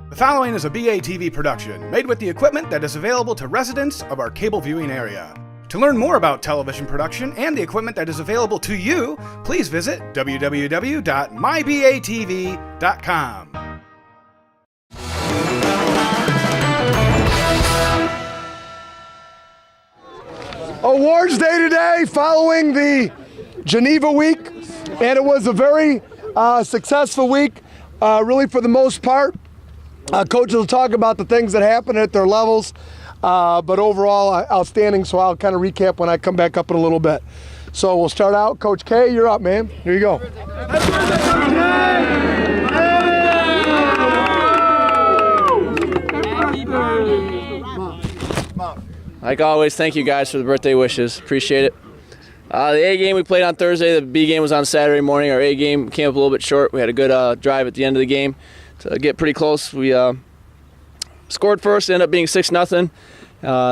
The following is a BATV production, made with the equipment that is available to residents of our cable viewing area. To learn more about television production and the equipment that is available to you, please visit www.mybatv.com. Awards day today following the Geneva week, and it was a very successful week, really for the most part. Coaches will talk about the things that happened at their levels, but overall outstanding, so I'll kind of recap when I come back up in a little bit. So we'll start out. Coach K, you're up, man. Here you go. Like always, thank you guys for the birthday wishes. Appreciate it. The A game we played on Thursday. The B game was on Saturday morning. Our A game came up a little bit short. We had a good drive at the end of the game to get pretty close. We scored first, ended up being 6-0.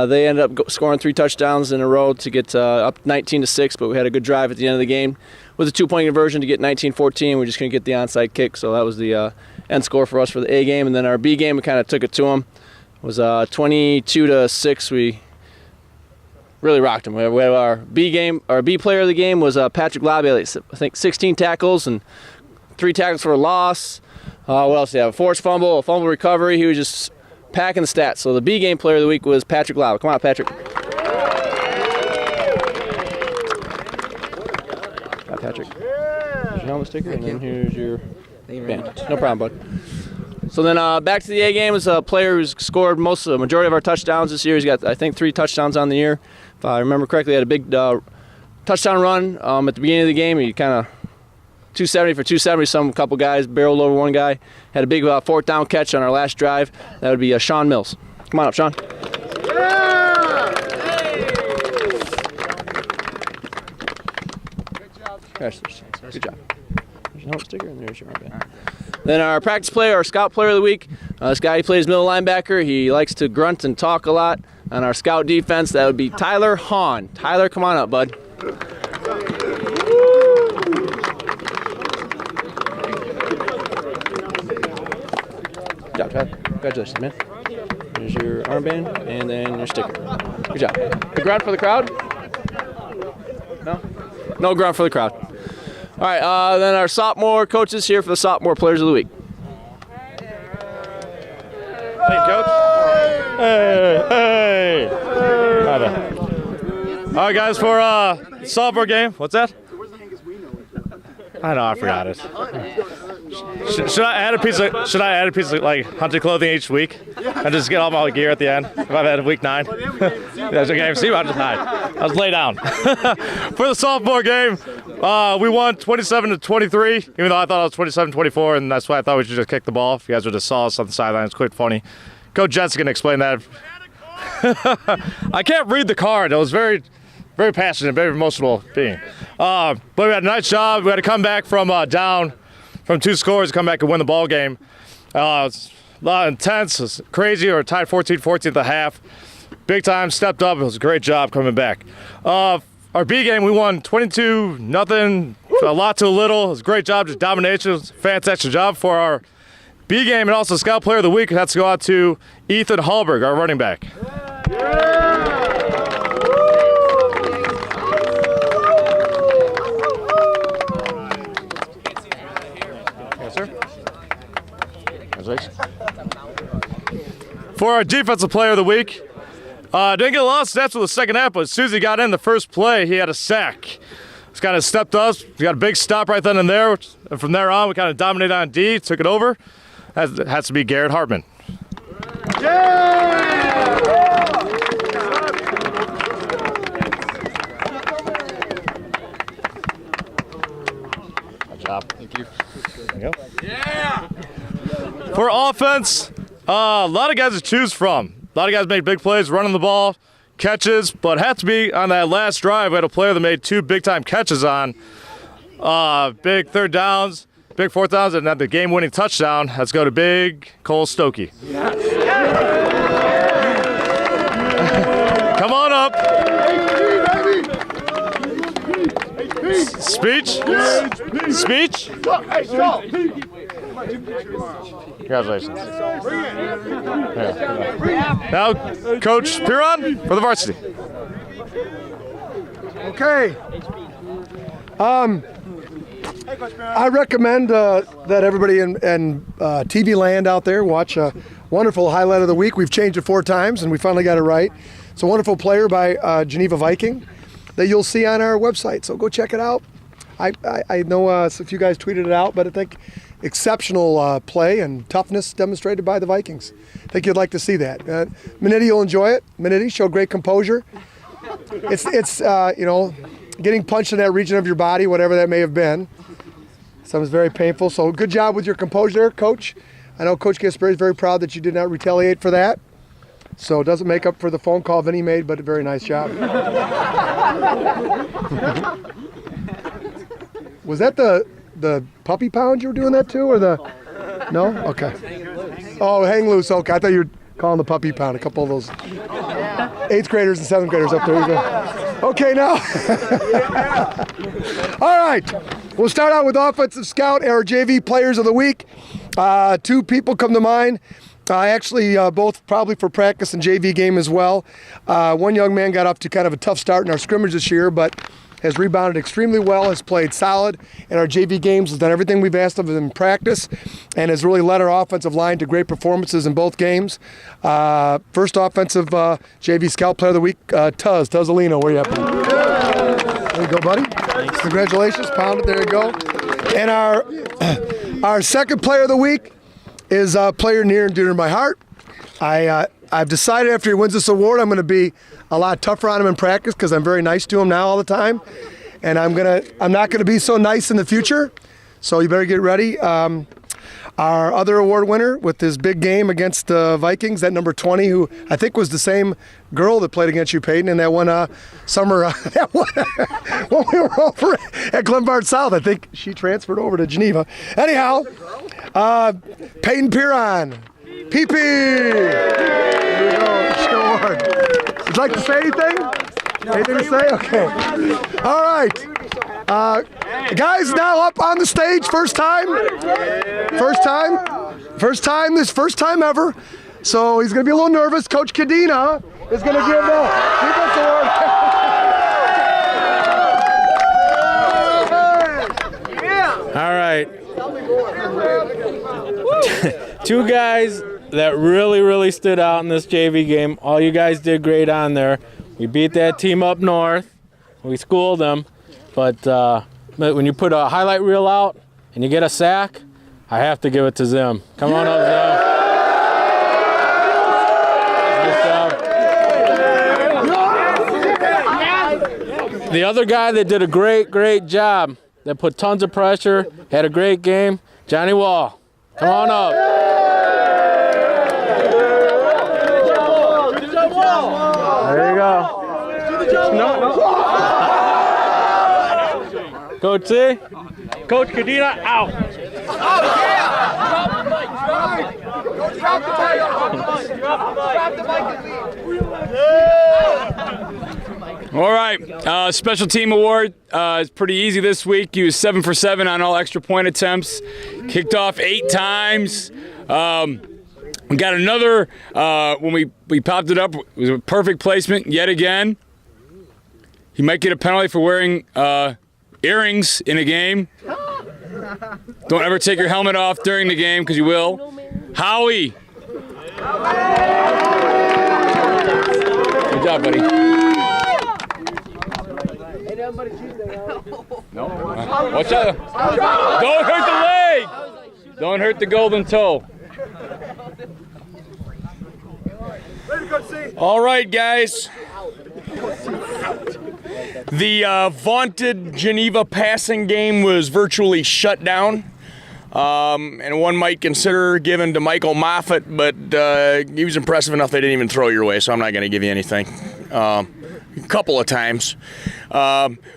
They ended up scoring 3 touchdowns in a row to get up 19-6, but we had a good drive at the end of the game. It was a 2-point conversion to get 19-14. We just couldn't get the onside kick, so that was the end score for us for the A game. And then our B game, we kind of took it to them. It was 22-6. We really rocked them. We had our B game. Our B player of the game was PATRYK, I think 16 tackles and 3 tackles for a loss. What else did he have? A forced fumble, a fumble recovery. He was just packing the stats. So the B game player of the week was PATRYK. Come on, Patrick. Got Patrick. Here's your helmet sticker, and then here's your band. No problem, bud. So then back to the A game is a player who's scored the majority of our touchdowns this year. He's got, I think, 3 touchdowns on the year. If I remember correctly, he had a big touchdown run at the beginning of the game. He kind of 270 for 270. Couple guys barreled over one guy. Had a big 4th down catch on our last drive. That would be Sean Mills. Come on up, Sean. Yeah! Good job. There's your helmet sticker, and there's your armband. Then our practice player, our scout player of the week. This guy, he plays middle linebacker. He likes to grunt and talk a lot. On our scout defense, that would be Tyler Hahn. Tyler, come on up, bud. Good job, Tyler. Congratulations, man. Here's your armband and then your sticker. Good job. A grunt for the crowd? No? No grunt for the crowd. All right, then our sophomore coaches here for the sophomore players of the week. Thank you, Coach. Hey. All right, guys, for sophomore game. What's that? I know, I forgot it. Should I add a piece of like hunting clothing each week and just get all my gear at the end if I've had week 9? That's okay. See, I just hide. I was lay down. For the sophomore game, we won 27-23, even though I thought it was 27-24, and that's why I thought we should just kick the ball. If you guys would have saw us on the sideline, it's quite funny. Coach Jets can explain that. I can't read the card. It was very, very passionate, very emotional being. But we had a nice job. We had to come back from down from 2 scores to come back and win the ball game. It was a lot intense. It was crazy. We were tied 14-14 at the half. Big time, stepped up. It was a great job coming back. Our B game, we won 22-0, a lot to a little. It was a great job, just domination. It was a fantastic job for our B game, and also Scout Player of the Week has to go out to Ethan HALLBERG, our running back. Yes, sir. Congratulations. For our Defensive Player of the Week, didn't get a lot of stats for the second half, but as soon as he got in the first play, he had a sack. He's kind of stepped us. We got a big stop right then and there, and from there on, we kind of dominated on D, took it over. It has to be GARRETT HARTMANN. Yeah! Good job. Thank you. There you go. Yeah! For offense, a lot of guys to choose from. A lot of guys made big plays, running the ball, catches, but had to be on that last drive. We had a player that made 2 big-time catches on big 3rd downs. Big 4th downs, and then the game-winning touchdown. Let's go to Big Cole Stokke. Yeah. Come on up. Speech? Speech? Congratulations. Yeah. Now, Coach Piron for the varsity. Okay. I recommend that everybody in TV land out there watch a wonderful highlight of the week. We've changed it 4 times, and we finally got it right. It's a wonderful player by Geneva Viking that you'll see on our website, so go check it out. I know a few guys tweeted it out, but I think exceptional play and toughness demonstrated by the Vikings. I think you'd like to see that. Minetti will enjoy it. Minetti showed great composure. It's you know, getting punched in that region of your body, whatever that may have been. Something's very painful. So good job with your composure, Coach. I know Coach Gasperi is very proud that you did not retaliate for that. So it doesn't make up for the phone call Vinny made, but a very nice job. Was that the puppy pound you were doing that to, or the? No? Okay. Oh, hang loose. Okay, I thought you were calling the puppy pound. A couple of those 8th graders and 7th graders up there. You go. Okay, now. All right. We'll start out with Offensive Scout, our JV Players of the Week. 2 people come to mind. Actually, both probably for practice and JV game as well. One young man got off to kind of a tough start in our scrimmage this year, but has rebounded extremely well, has played solid in our JV games, has done everything we've asked of him in practice, and has really led our offensive line to great performances in both games. First offensive JV Scout Player of the Week, Tuzzolino, where you at? There you go, buddy. Thanks. Congratulations, pound it, there you go. And our second Player of the Week is a player near and dear to my heart. I've decided after he wins this award, I'm going to be a lot tougher on him in practice because I'm very nice to him now all the time, and I'm not going to be so nice in the future. So you better get ready. Our other award winner with his big game against the Vikings, that number 20, who I think was the same girl that played against you, Peyton, in that one summer when we were over at Glenbard South. I think she transferred over to Geneva. Anyhow, Peyton Piron. PP! There you go, award. Would you like to say anything? Anything to say? Okay. All right. Guys, now up on the stage, first time ever. So he's going to be a little nervous. Coach Cadena is going to give the People's Award. All right. 2 guys that really stood out in this JV game. All you guys did great on there. We beat that team up north. We schooled them. But when you put a highlight reel out and you get a sack, I have to give it to Zim. Come on up, Zim. The other guy that did a great job, that put tons of pressure, had a great game, Johnny Wall. Come on up. There you go. Coach C, Coach Cadena, out. All right, special team award is pretty easy this week. He was 7 for 7 on all extra point attempts. Kicked off 8 times. We got another, when we popped it up, it was a perfect placement yet again. He might get a penalty for wearing earrings in a game. Don't ever take your helmet off during the game, because you will. Howie. Good job, buddy. No. Watch out. Don't hurt the leg. Don't hurt the golden toe. All right, guys. The vaunted Geneva passing game was virtually shut down. And one might consider giving to Michael Moffett, but he was impressive enough they didn't even throw your way, so I'm not going to give you anything. A couple of times.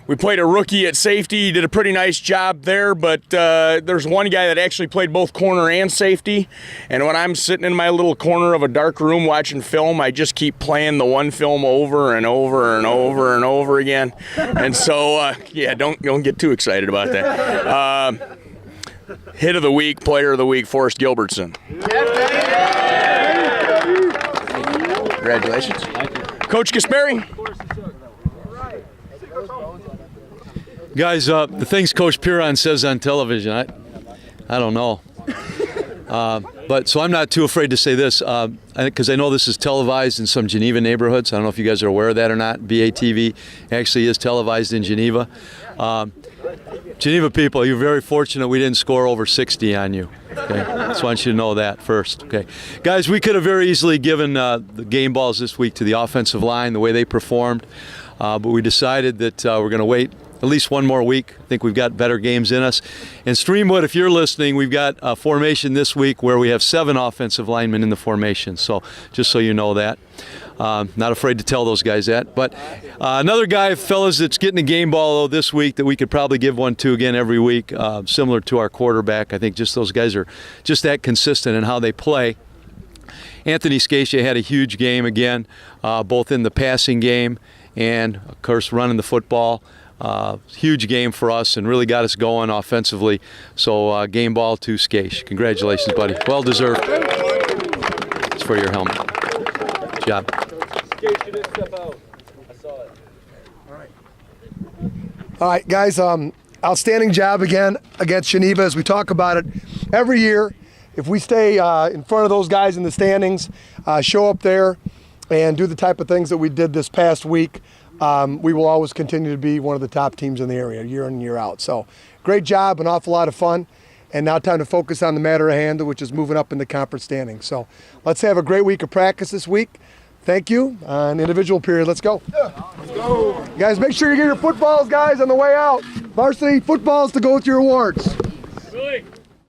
We played a rookie at safety. He did a pretty nice job there, but there's one guy that actually played both corner and safety. And when I'm sitting in my little corner of a dark room watching film, I just keep playing the one film over and over and over and over again. And so, yeah, don't get too excited about that. Hit of the week, player of the week, Forrest Gilbertson. Congratulations. Coach Gasperi. Guys, the things Coach Piron says on television, I don't know. But so I'm not too afraid to say this, because I know this is televised in some Geneva neighborhoods. I don't know if you guys are aware of that or not. BATV actually is televised in Geneva. Geneva people, you're very fortunate we didn't score over 60 on you. Okay? Just want you to know that first. Okay, guys, we could have very easily given the game balls this week to the offensive line, the way they performed, but we decided that we're going to wait at least one more week. I think we've got better games in us. And Streamwood, if you're listening, we've got a formation this week where we have 7 offensive linemen in the formation. So just so you know that. Not afraid to tell those guys that. But another guy, fellas, that's getting a game ball though this week that we could probably give one to again every week, similar to our quarterback. I think just those guys are just that consistent in how they play. Anthony SCACCIA had a huge game again, both in the passing game and, of course, running the football. Huge game for us and really got us going offensively. So game ball to SCACCIA. Congratulations, buddy. Well deserved. It's for your helmet. Good job. SCACCIA didn't step out. I saw it. All right, guys. Outstanding job again against Geneva. As we talk about it every year, if we stay in front of those guys in the standings, show up there and do the type of things that we did this past week, we will always continue to be one of the top teams in the area year in and year out. So great job, an awful lot of fun. And now time to focus on the matter at hand, which is moving up in the conference standings. So let's have a great week of practice this week. Thank you. An individual period, let's go. Let's go. Guys, make sure you get your footballs, guys, on the way out. Varsity footballs to go with your awards. Really?